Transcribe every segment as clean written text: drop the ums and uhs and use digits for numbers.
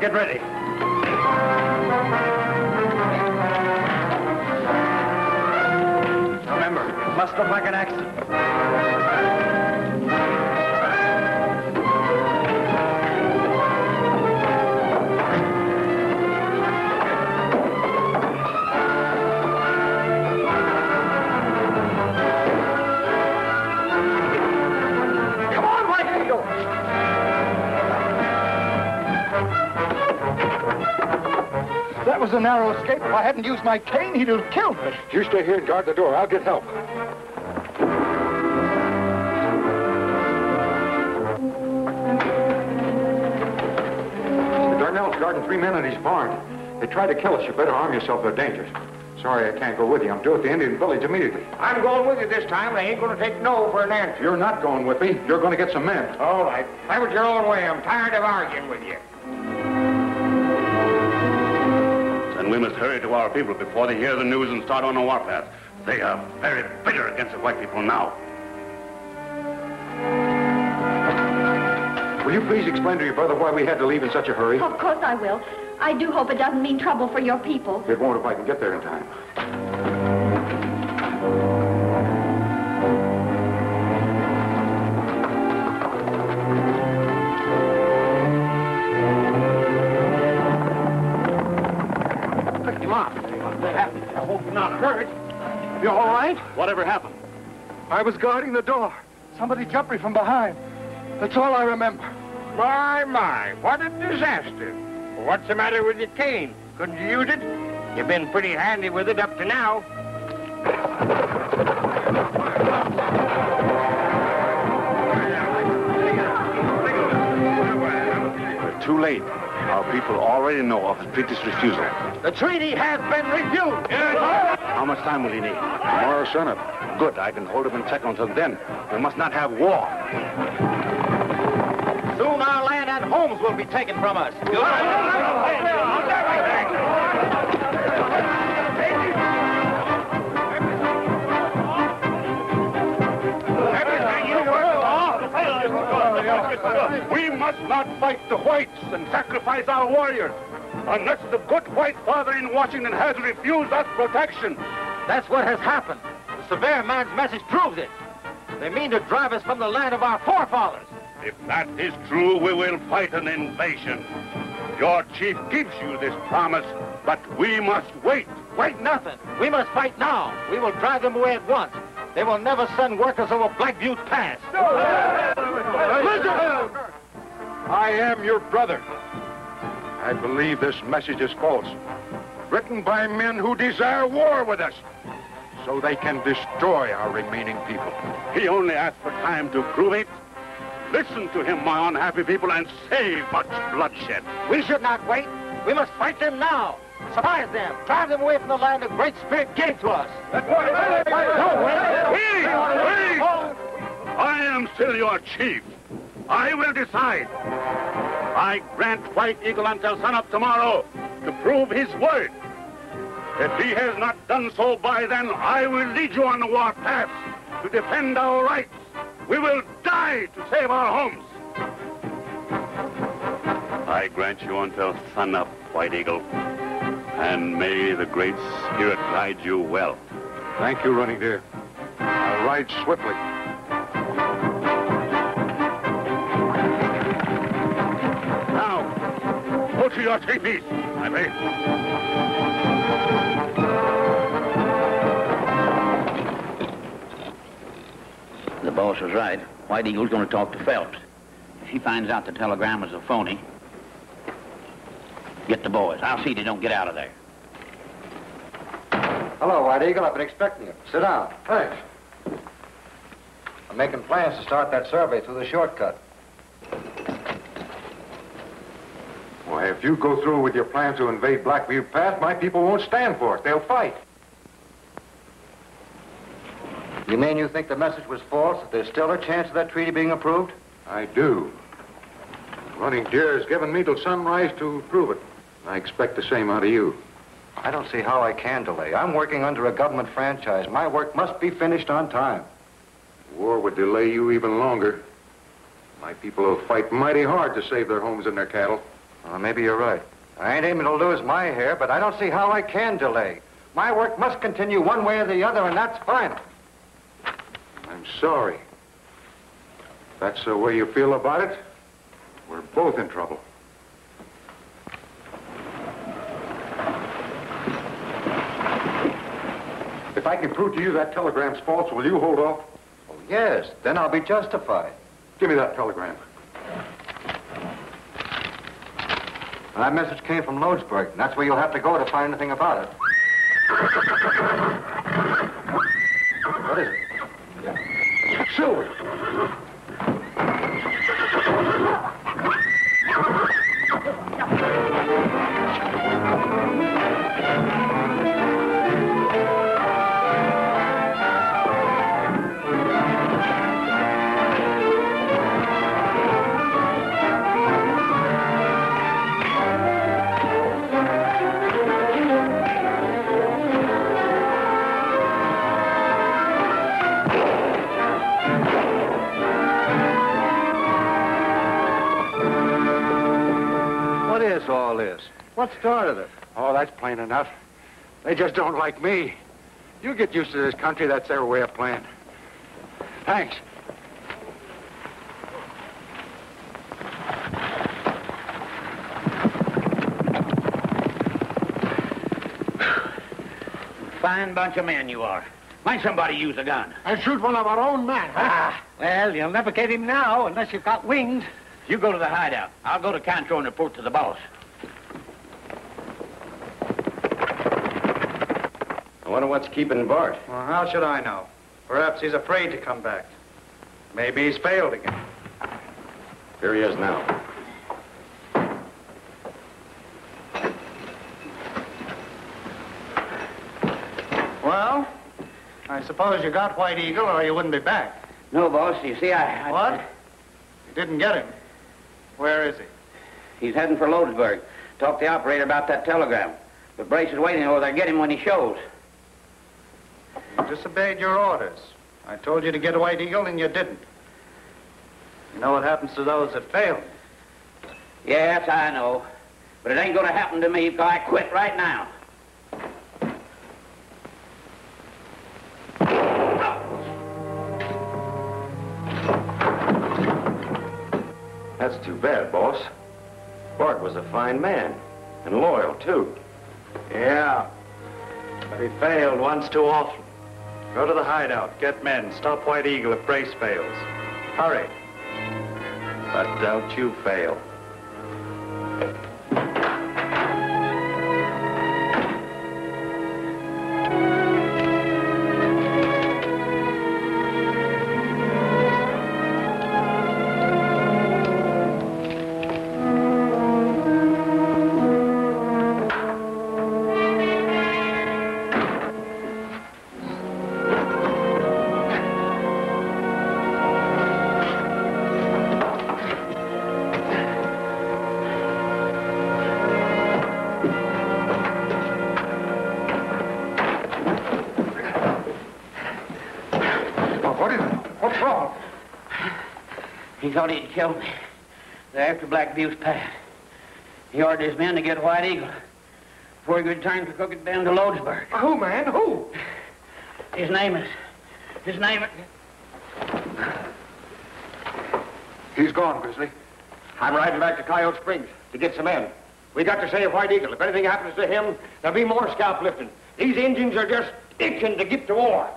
get ready. Remember, it must look like an accident. That was a narrow escape. If I hadn't used my cane, he'd have killed me. You stay here and guard the door. I'll get help. Mr. Darnell's guarding 3 men in his barn. They tried to kill us. You better arm yourself. They're dangerous. Sorry I can't go with you. I'm due at the Indian village immediately. I'm going with you this time. I ain't going to take no for an answer. You're not going with me. You're going to get some men. All right. Have it your own way. I'm tired of arguing with you. Then we must hurry to our people before they hear the news and start on a warpath. They are very bitter against the white people now. Will you please explain to your brother why we had to leave in such a hurry? Of course I will. I do hope it doesn't mean trouble for your people. It won't if I can get there in time. Pick him up. What happened? I hope you're not hurt. You all right? Whatever happened? I was guarding the door. Somebody jumped me from behind. That's all I remember. My, what a disaster. What's the matter with your cane? Couldn't you use it? You've been pretty handy with it up to now. We're too late. Our people already know of the treaty's refusal. The treaty has been refused. How much time will he need? Tomorrow, sunup. Good. I can hold him in check until then. We must not have war. Soon our land and homes will be taken from us. We must not fight the whites and sacrifice our warriors unless the good white father in Washington has refused us protection. That's what has happened. The severe man's message proves it. They mean to drive us from the land of our forefathers. If that is true, we will fight an invasion. Your chief gives you this promise, but we must wait. Wait nothing. We must fight now. We will drive them away at once. They will never send workers over Black Butte Pass. I am your brother. I believe this message is false. Written by men who desire war with us, so they can destroy our remaining people. He only asked for time to prove it. Listen to him, my unhappy people, and save much bloodshed. We should not wait. We must fight them now. Surprise them. Drive them away from the land the Great Spirit gave to us. Wait! I am still your chief. I will decide. I grant White Eagle until sunup tomorrow to prove his word. If he has not done so by then, I will lead you on the war path to defend our rights. We will die to save our homes. I grant you until sunup, White Eagle. And may the Great Spirit guide you well. Thank you, Running Deer. I'll ride swiftly. Now, go to your teepees, I beg. The boss was right. White Eagle's going to talk to Phelps. If he finds out the telegram was a phony, get the boys. I'll see they don't get out of there. Hello, White Eagle. I've been expecting you. Sit down. Thanks. I'm making plans to start that survey through the shortcut. Why, if you go through with your plans to invade Black Butte Pass, my people won't stand for it. They'll fight. You mean you think the message was false, that there's still a chance of that treaty being approved? I do. Running Deer has given me till sunrise to prove it. I expect the same out of you. I don't see how I can delay. I'm working under a government franchise. My work must be finished on time. War would delay you even longer. My people will fight mighty hard to save their homes and their cattle. Well, maybe you're right. I ain't aiming to lose my hair, but I don't see how I can delay. My work must continue one way or the other, and that's final. I'm sorry. If that's the way you feel about it, we're both in trouble. If I can prove to you that telegram's false, will you hold off? Oh, yes, then I'll be justified. Give me that telegram. That message came from Lodesburg, and that's where you'll have to go to find anything about it. What is it? Silver! All this? What started it? Oh, that's plain enough. They just don't like me. You get used to this country, that's their way of playing. Thanks. Fine bunch of men you are. Might somebody use a gun? And shoot one of our own men, huh? Well, you'll never get him now unless you've got wings. You go to the hideout. I'll go to Cantor and report to the boss. I wonder what's keeping Bart. Well, how should I know? Perhaps he's afraid to come back. Maybe he's failed again. Here he is now. Well, I suppose you got White Eagle or you wouldn't be back. No, boss. You see, I... What? You didn't get him. Where is he? He's heading for Lodesburg. Talk to the operator about that telegram. But Brace is waiting over there. Get him when he shows. You disobeyed your orders. I told you to get White Eagle, and you didn't. You know what happens to those that fail? Yes, I know. But it ain't going to happen to me because I quit right now. That's too bad, boss. Bart was a fine man, and loyal, too. Yeah, but he failed once too often. Go to the hideout, get men, stop White Eagle if Brace fails. Hurry. But don't you fail. He thought he'd killed me. They're after Black Butte Pat. He ordered his men to get White Eagle before he could return to Crooked Bend to Lodesburg. Who, man? Who? His name is... He's gone, Grizzly. I'm riding back to Coyote Springs to get some men. We got to save White Eagle. If anything happens to him, there'll be more scalp lifting. These Indians are just itching to get to war.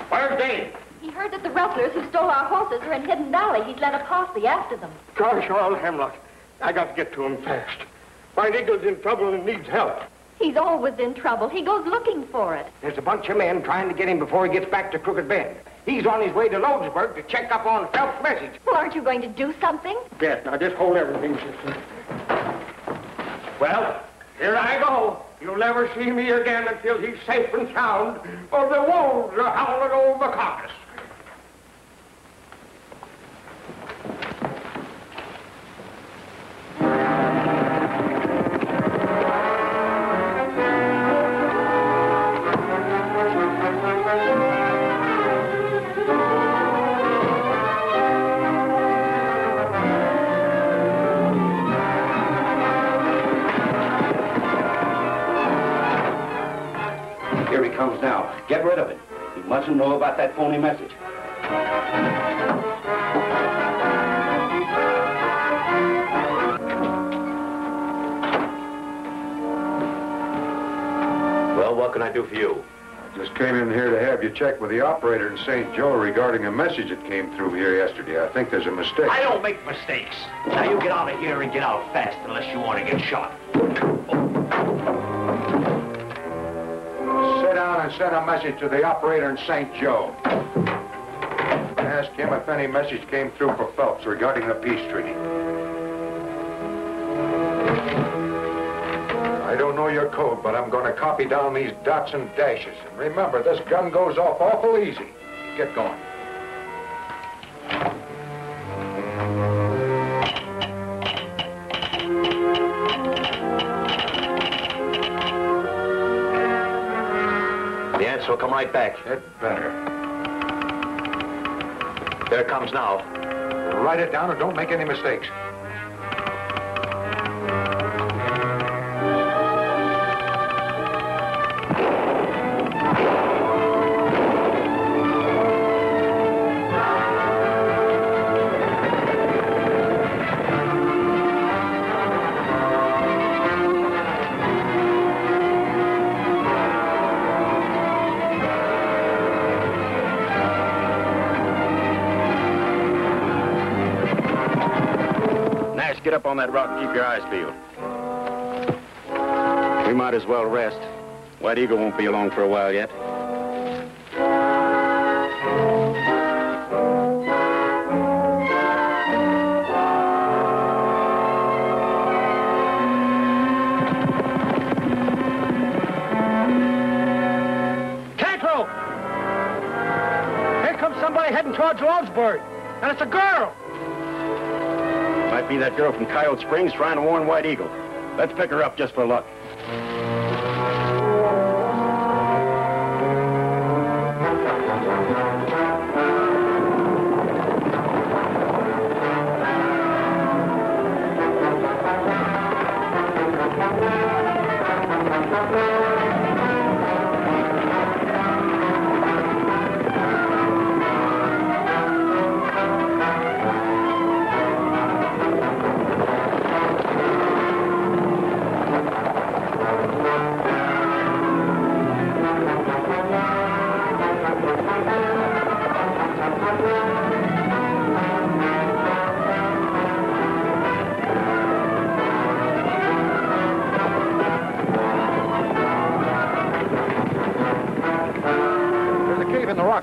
Where's Dave? He heard that the rustlers who stole our horses are in Hidden Valley. He's led a posse after them. Gosh, all hemlock. I got to get to him fast. White Eagle's in trouble and needs help. He's always in trouble. He goes looking for it. There's a bunch of men trying to get him before he gets back to Crooked Bend. He's on his way to Lodesburg to check up on Phelps' message. Well, aren't you going to do something? Yes, now just hold everything, sister. Well, here I go. You'll never see me again until he's safe and sound, or the wolves are howling over the carcass. comes now. Get rid of it. He mustn't know about that phony message. Well, what can I do for you? I just came in here to have you check with the operator in St. Joe regarding a message that came through here yesterday. I think there's a mistake. I don't make mistakes. Now you get out of here and get out fast unless you want to get shot. Sit down and send a message to the operator in St. Joe. Ask him if any message came through for Phelps regarding the peace treaty. I don't know your code, but I'm going to copy down these dots and dashes. And remember, this gun goes off awful easy. Get going. The answer will come right back. It better. There it comes now. Write it down and don't make any mistakes. Get up on that rock and keep your eyes peeled. We might as well rest. White Eagle won't be along for a while yet. Cantrell! Here comes somebody heading towards Roseburg, and it's a girl! Might be that girl from Coyote Springs trying to warn White Eagle. Let's pick her up just for luck.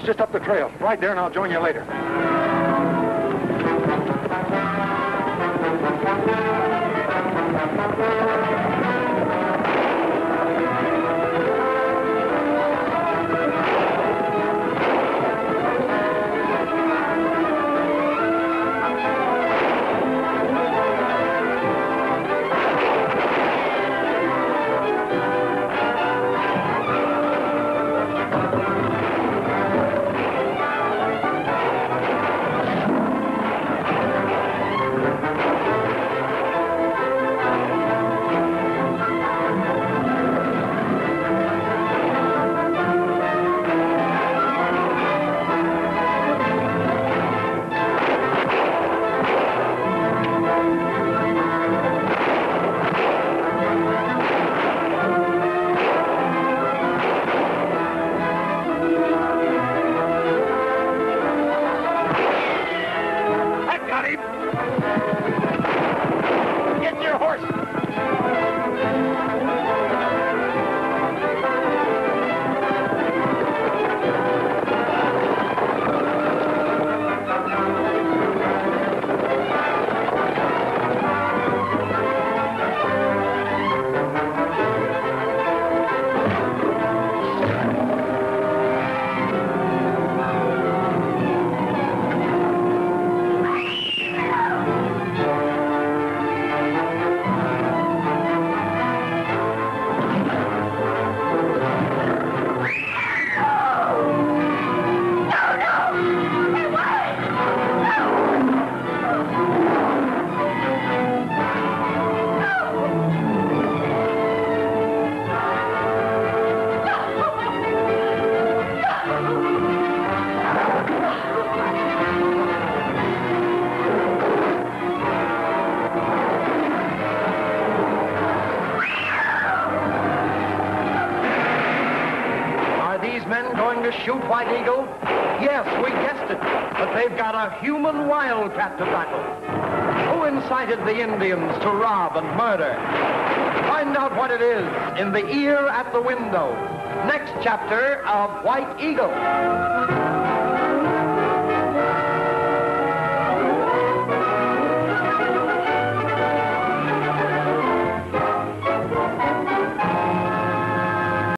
Just up the trail. Right there, and I'll join you later. shoot White Eagle? Yes, we guessed it. But they've got a human wildcat to tackle. Who incited the Indians to rob and murder? Find out what it is in The Ear at the Window. Next chapter of White Eagle.